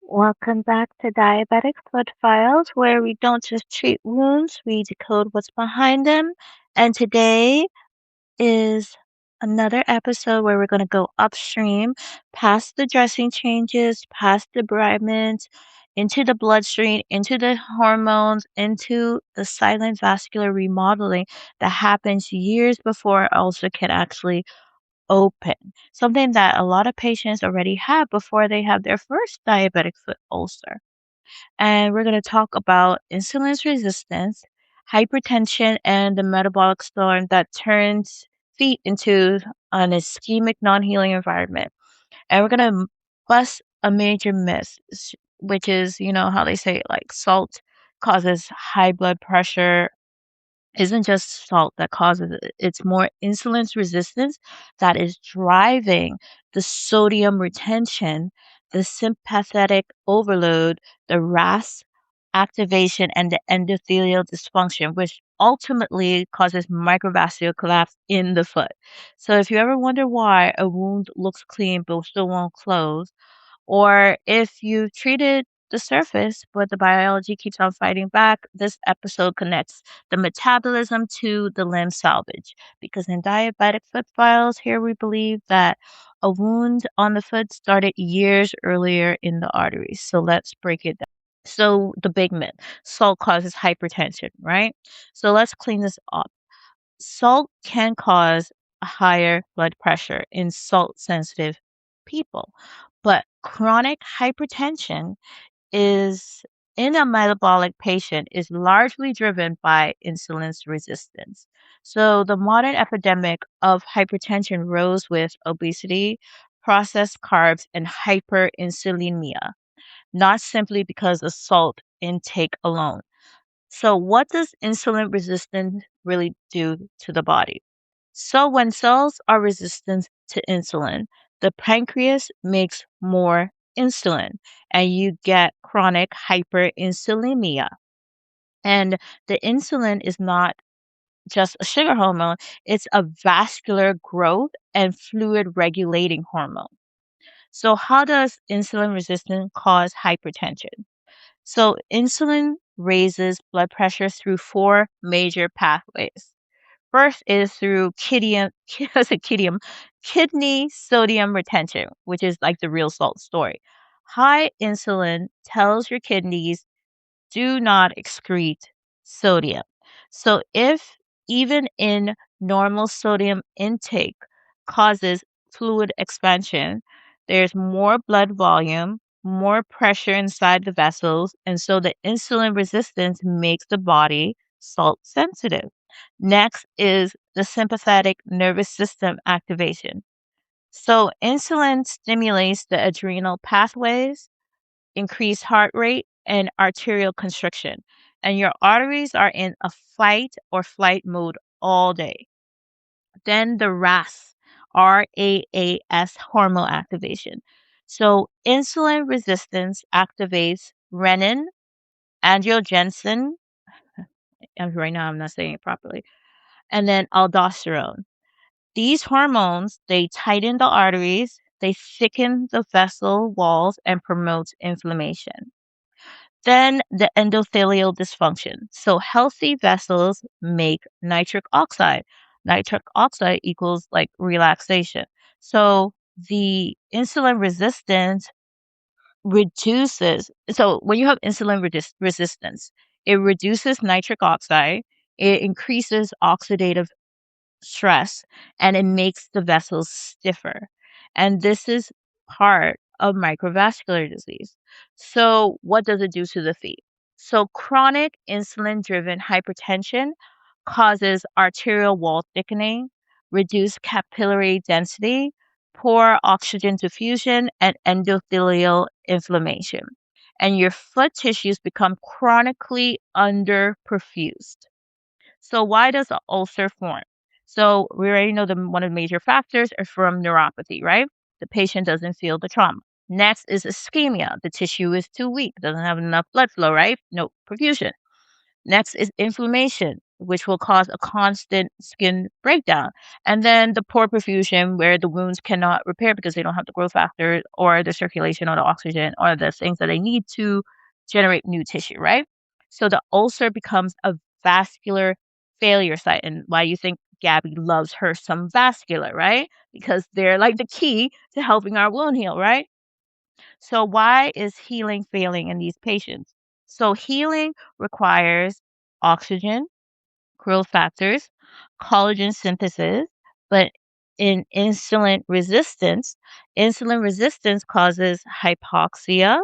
Welcome back to Diabetic Foot Files, where we don't just treat wounds, we decode what's behind them. And today is another episode where we're going to go upstream, past the dressing changes, past debridement, into the bloodstream, into the hormones, into the silent vascular remodeling that happens years before ulcer can actually open, something that a lot of patients already have before they have their first diabetic foot ulcer. And we're going to talk about insulin resistance, hypertension, and the metabolic storm that turns feet into an ischemic, non healing environment. And we're going to bust a major myth, which is, how they say, like salt causes high blood pressure isn't just salt that causes it. It's more insulin resistance that is driving the sodium retention, the sympathetic overload, the RAS activation, and the endothelial dysfunction, which ultimately causes microvascular collapse in the foot. So if you ever wonder why a wound looks clean but still won't close, or if you've treated the surface, but the biology keeps on fighting back, this episode connects the metabolism to the limb salvage. Because in diabetic foot files, here we believe that a wound on the foot started years earlier in the arteries. So let's break it down. So the big myth, salt causes hypertension, right? So let's clean this up. Salt can cause a higher blood pressure in salt sensitive people, but chronic hypertension is in a metabolic patient is largely driven by insulin resistance. So the modern epidemic of hypertension rose with obesity, processed carbs, and hyperinsulinemia, not simply because of salt intake alone. So, what does insulin resistance really do to the body? So, when cells are resistant to insulin, the pancreas makes more insulin and you get chronic hyperinsulinemia. And the insulin is not just a sugar hormone, it's a vascular growth and fluid regulating hormone. So, how does insulin resistance cause hypertension? So, insulin raises blood pressure through four major pathways. First is through I said kidney sodium retention, which is like the real salt story. High insulin tells your kidneys do not excrete sodium. So if even in normal sodium intake causes fluid expansion, there's more blood volume, more pressure inside the vessels, and so the insulin resistance makes the body salt sensitive. Next is the sympathetic nervous system activation. So insulin stimulates the adrenal pathways, increased heart rate, and arterial constriction. And your arteries are in a fight or flight mode all day. Then the RAAS hormone activation. So insulin resistance activates renin, angiotensin, and right now I'm not saying it properly, and then aldosterone. These hormones, they tighten the arteries, they thicken the vessel walls, and promote inflammation. Then the endothelial dysfunction. So healthy vessels make nitric oxide. Nitric oxide equals like relaxation. So the insulin resistance reduces. So when you have insulin resistance, it reduces nitric oxide, it increases oxidative stress, and it makes the vessels stiffer. And this is part of microvascular disease. So, what does it do to the feet? So, chronic insulin driven hypertension causes arterial wall thickening, reduced capillary density, poor oxygen diffusion, and endothelial inflammation. And your foot tissues become chronically underperfused. So why does an ulcer form? So we already know one of the major factors are from neuropathy, right? The patient doesn't feel the trauma. Next is ischemia. The tissue is too weak, doesn't have enough blood flow, right? No perfusion. Next is inflammation. which will cause a constant skin breakdown. And then the poor perfusion, where the wounds cannot repair because they don't have the growth factor or the circulation or the oxygen or the things that they need to generate new tissue, right? So the ulcer becomes a vascular failure site. And why you think Gabby loves her some vascular, right? Because they're like the key to helping our wound heal, right? So why is healing failing in these patients? So healing requires oxygen, growth factors, collagen synthesis, but in insulin resistance causes hypoxia,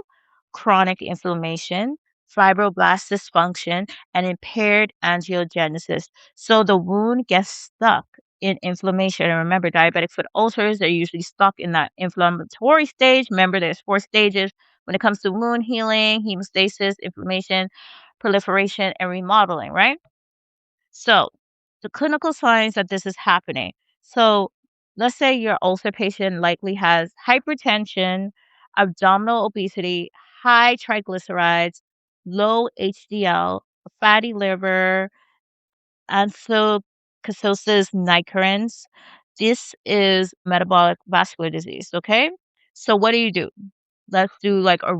chronic inflammation, fibroblast dysfunction, and impaired angiogenesis. So the wound gets stuck in inflammation. And remember, diabetic foot ulcers, they're usually stuck in that inflammatory stage. Remember, there's 4 stages when it comes to wound healing: hemostasis, inflammation, proliferation, and remodeling, right? So, the clinical signs that this is happening. So, let's say your ulcer patient likely has hypertension, abdominal obesity, high triglycerides, low HDL, fatty liver, anthocalcosis nigricans. This is metabolic vascular disease, okay? So, what do? Let's do like a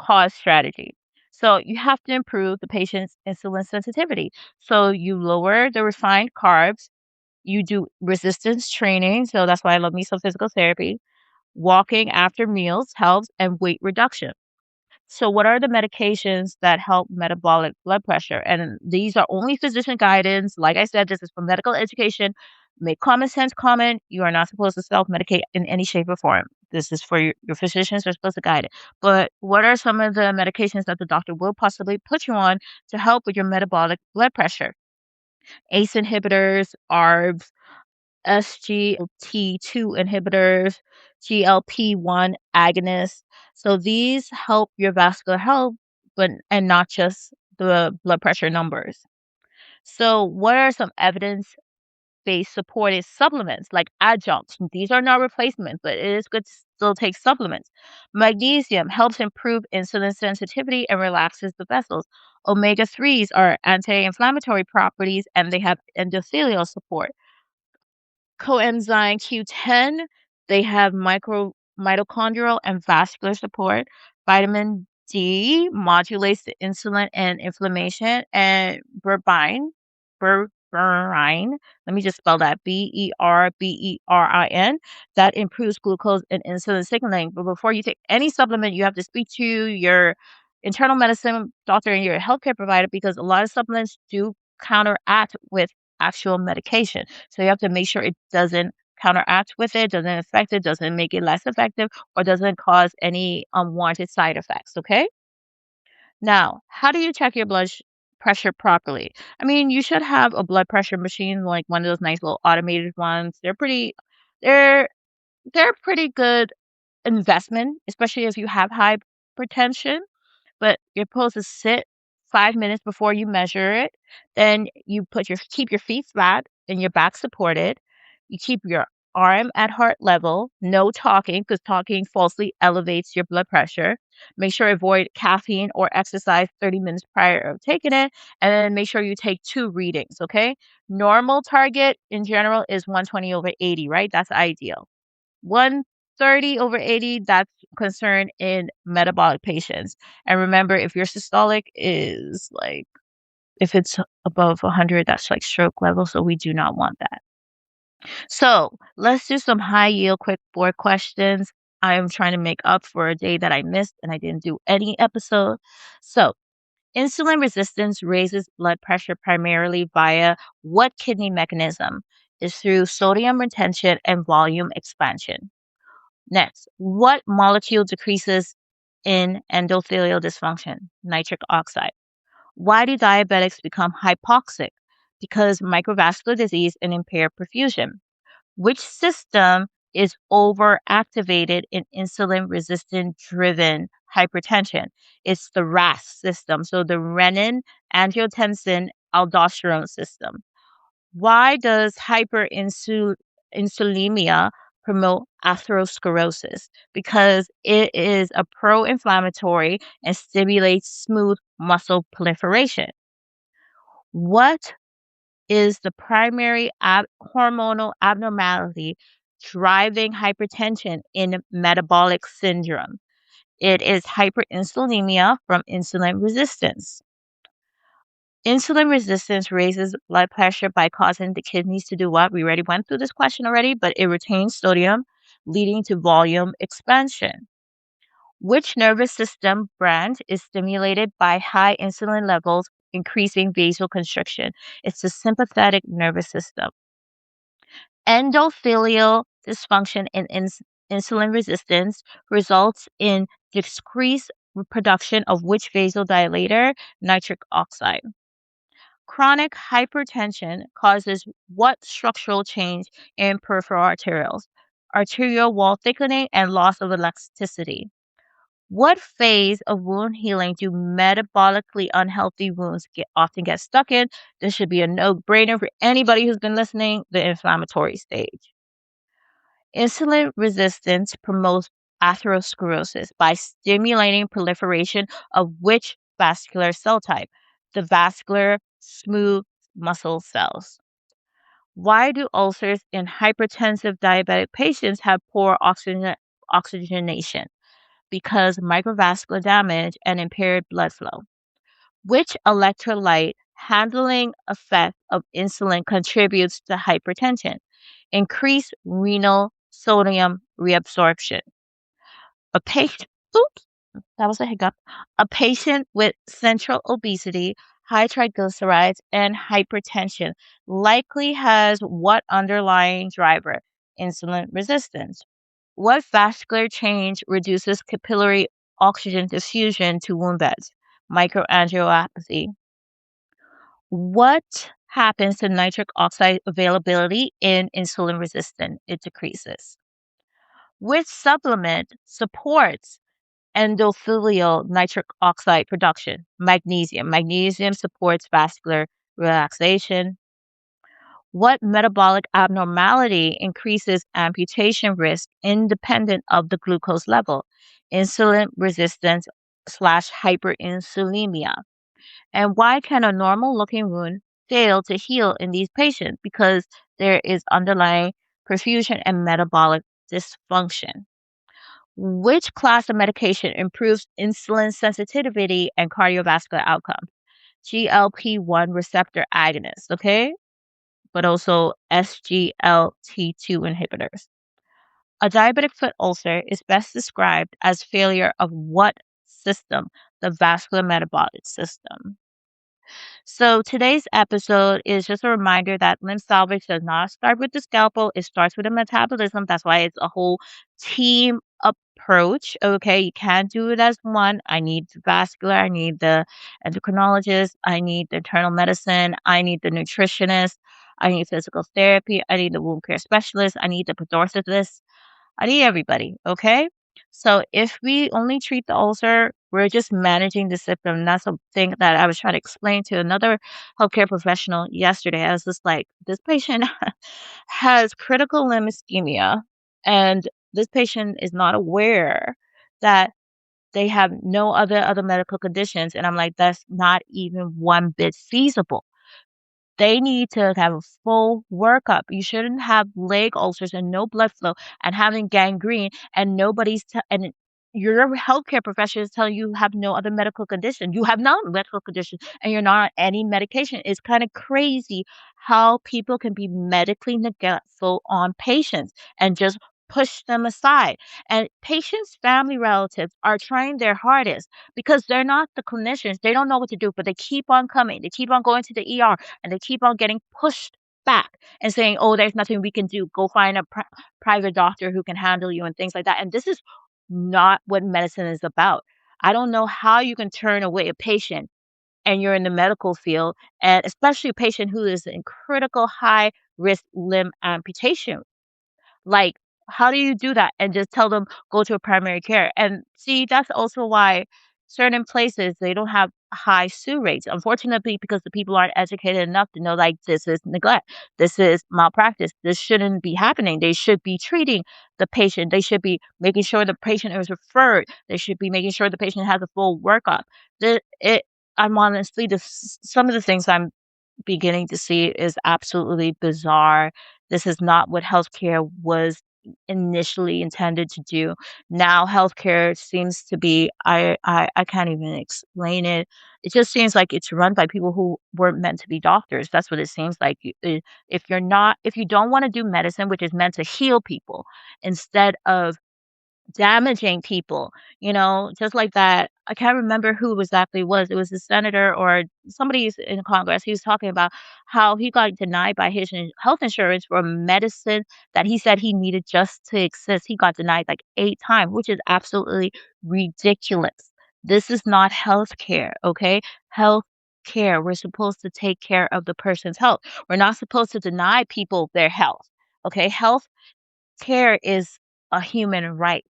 cause strategy. So you have to improve the patient's insulin sensitivity. So you lower the refined carbs, you do resistance training. So that's why I love me some physical therapy. Walking after meals helps, and weight reduction. So what are the medications that help metabolic blood pressure? And these are only physician guidance. Like I said, this is for medical education. Make common sense comment. You are not supposed to self-medicate in any shape or form. This is for your physicians are supposed to guide it. But what are some of the medications that the doctor will possibly put you on to help with your metabolic blood pressure? ACE inhibitors, ARBs, SGLT2 inhibitors, GLP-1 agonists. So these help your vascular health, but and not just the blood pressure numbers. So what are some evidence-based supported supplements like adjuncts? These are not replacements, but it is good to still take supplements. Magnesium helps improve insulin sensitivity and relaxes the vessels. Omega-3s are anti-inflammatory properties and they have endothelial support. Coenzyme Q10, they have mitochondrial and vascular support. Vitamin D modulates the insulin and inflammation. And berberine, let me just spell that, Berberin, that improves glucose and insulin signaling. But before you take any supplement, you have to speak to your internal medicine doctor and your healthcare provider, because a lot of supplements do counteract with actual medication. So you have to make sure it doesn't counteract with it, doesn't affect it, doesn't make it less effective, or doesn't cause any unwanted side effects. Okay. Now, how do you check your pressure properly? I mean, you should have a blood pressure machine, like one of those nice little automated ones. They're they're pretty good investment, especially if you have hypertension, but you're supposed to sit 5 minutes before you measure it. Then you keep your feet flat and your back supported. You keep your arm at heart level, no talking, because talking falsely elevates your blood pressure. Make sure to avoid caffeine or exercise 30 minutes prior of taking it. And then make sure you take 2 readings, okay? Normal target in general is 120 over 80, right? That's ideal. 130 over 80, that's concern in metabolic patients. And remember, if your systolic is like, if it's above 100, that's like stroke level. So we do not want that. So let's do some high yield quick board questions. I am trying to make up for a day that I missed and I didn't do any episode. So insulin resistance raises blood pressure primarily via what kidney mechanism? Is through sodium retention and volume expansion. Next, what molecule decreases in endothelial dysfunction? Nitric oxide. Why do diabetics become hypoxic? Because microvascular disease and impaired perfusion. Which system is overactivated in insulin resistant driven hypertension? It's the RAS system, so the renin angiotensin aldosterone system. Why does hyperinsulinemia promote atherosclerosis? Because it is a pro-inflammatory and stimulates smooth muscle proliferation. What is the primary hormonal abnormality driving hypertension in metabolic syndrome. It is hyperinsulinemia from insulin resistance. Insulin resistance raises blood pressure by causing the kidneys to do what? We already went through this question already, but it retains sodium, leading to volume expansion. Which nervous system branch is stimulated by high insulin levels, increasing vasoconstriction? It's the sympathetic nervous system. Endothelial dysfunction and insulin resistance results in decreased production of which vasodilator? Nitric oxide. Chronic hypertension causes what structural change in peripheral arterioles? Arterial wall thickening and loss of elasticity. What phase of wound healing do metabolically unhealthy wounds often get stuck in? This should be a no-brainer for anybody who's been listening, the inflammatory stage. Insulin resistance promotes atherosclerosis by stimulating proliferation of which vascular cell type? The vascular smooth muscle cells. Why do ulcers in hypertensive diabetic patients have poor oxygenation? Because microvascular damage and impaired blood flow. Which electrolyte handling effect of insulin contributes to hypertension? Increased renal sodium reabsorption. A patient, oops, that was a hiccup. A patient with central obesity, high triglycerides, and hypertension likely has what underlying driver? Insulin resistance. What vascular change reduces capillary oxygen diffusion to wound beds? Microangiopathy. What happens to nitric oxide availability in insulin resistant? It decreases. Which supplement supports endothelial nitric oxide production? Magnesium. Magnesium supports vascular relaxation. What metabolic abnormality increases amputation risk independent of the glucose level? Insulin resistance slash hyperinsulinemia. And why can a normal looking wound fail to heal in these patients? Because there is underlying perfusion and metabolic dysfunction. Which class of medication improves insulin sensitivity and cardiovascular outcomes? GLP-1 receptor agonists, okay? But also SGLT2 inhibitors. A diabetic foot ulcer is best described as failure of what system? The vascular metabolic system. So today's episode is just a reminder that limb salvage does not start with the scalpel. It starts with a metabolism. That's why it's a whole team approach. Okay, you can't do it as one. I need the vascular, I need the endocrinologist, I need the internal medicine, I need the nutritionist, I need physical therapy, I need the wound care specialist, I need the orthotist. I need everybody, okay? So if we only treat the ulcer, we're just managing the symptom. That's something that I was trying to explain to another healthcare professional yesterday. I was just like, this patient has critical limb ischemia, and this patient is not aware that they have no other medical conditions. And I'm like, that's not even one bit feasible. They need to have a full workup. You shouldn't have leg ulcers and no blood flow and having gangrene and and your healthcare professional is telling you have no other medical condition. You have no medical condition and you're not on any medication. It's kind of crazy how people can be medically neglectful on patients and just push them aside. And patients' family relatives are trying their hardest because they're not the clinicians. They don't know what to do, but they keep on coming. They keep on going to the ER and they keep on getting pushed back and saying, "Oh, there's nothing we can do. Go find a private doctor who can handle you," and things like that. And this is not what medicine is about. I don't know how you can turn away a patient and you're in the medical field, and especially a patient who is in critical high risk limb amputation. Like, how do you do that and just tell them, "Go to a primary care?" And see, that's also why certain places, they don't have high sue rates, unfortunately, because the people aren't educated enough to know, like, this is neglect, this is malpractice, this shouldn't be happening. They should be treating the patient. They should be making sure the patient is referred. They should be making sure the patient has a full workup. I'm honestly, some of the things I'm beginning to see is absolutely bizarre. This is not what healthcare was initially intended to do. Now healthcare seems to be I can't even explain it. It just seems like it's run by people who weren't meant to be doctors. That's what it seems like. If you don't want to do medicine, which is meant to heal people, instead of damaging people, just like that. I can't remember who exactly it was. It was a senator or somebody in Congress. He was talking about how he got denied by his health insurance for medicine that he said he needed just to exist. He got denied like 8 times, which is absolutely ridiculous. This is not health care, okay? Health care. We're supposed to take care of the person's health. We're not supposed to deny people their health, okay? Health care is a human right.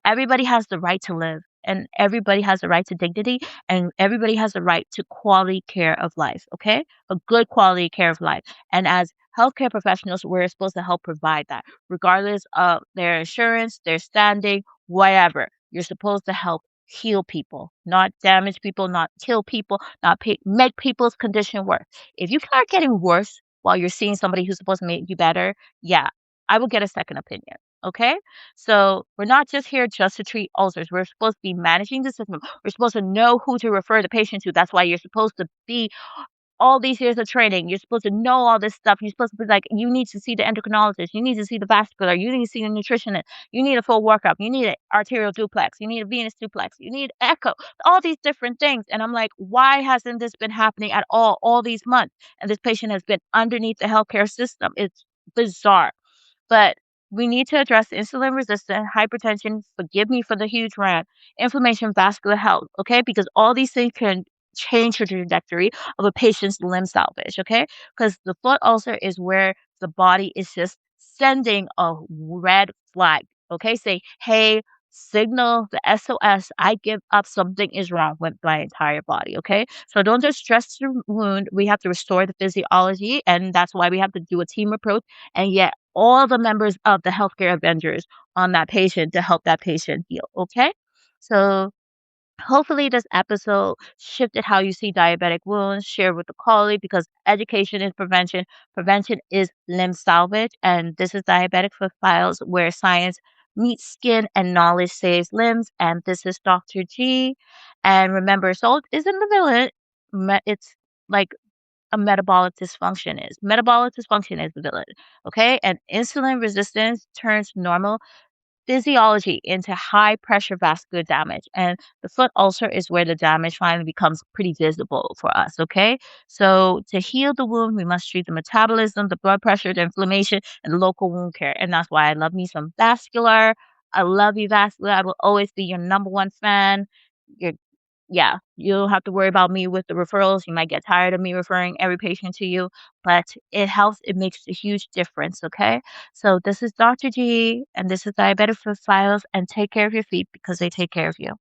Everybody has the right to live, and everybody has the right to dignity, and everybody has the right to quality care of life, okay? A good quality care of life. And as healthcare professionals, we're supposed to help provide that, regardless of their insurance, their standing, whatever. You're supposed to help heal people, not damage people, not kill people, not make people's condition worse. If you start getting worse while you're seeing somebody who's supposed to make you better, yeah, I will get a second opinion. Okay. So we're not just here just to treat ulcers. We're supposed to be managing the system. We're supposed to know who to refer the patient to. That's why you're supposed to be all these years of training. You're supposed to know all this stuff. You're supposed to be like, you need to see the endocrinologist. You need to see the vascular. You need to see the nutritionist. You need a full workup. You need an arterial duplex. You need a venous duplex. You need echo. All these different things. And I'm like, why hasn't this been happening at all these months? And this patient has been underneath the healthcare system. It's bizarre. But we need to address insulin resistance, hypertension, forgive me for the huge rant, inflammation, vascular health, okay? Because all these things can change the trajectory of a patient's limb salvage, okay? Because the foot ulcer is where the body is just sending a red flag, okay? Say, hey, signal the SOS, I give up, something is wrong with my entire body, okay? So don't just stress the wound. We have to restore the physiology, and that's why we have to do a team approach and get all the members of the healthcare Avengers on that patient to help that patient heal, okay? So hopefully this episode shifted how you see diabetic wounds, share with a colleague because education is prevention. Prevention is limb salvage. And this is Diabetic Foot Files where science meets skin and knowledge saves limbs. And this is Dr. G. And remember, salt isn't the villain. It's like a metabolic dysfunction is. Metabolic dysfunction is the villain, okay? And insulin resistance turns normal physiology into high pressure vascular damage. And the foot ulcer is where the damage finally becomes pretty visible for us, okay? So to heal the wound, we must treat the metabolism, the blood pressure, the inflammation, and local wound care. And that's why I love me some vascular. I love you, vascular. I will always be your number one fan. You're yeah, you don't have to worry about me with the referrals. You might get tired of me referring every patient to you, but it helps. It makes a huge difference. Okay. So this is Dr. G, and this is Diabetic Foot Files, and take care of your feet because they take care of you.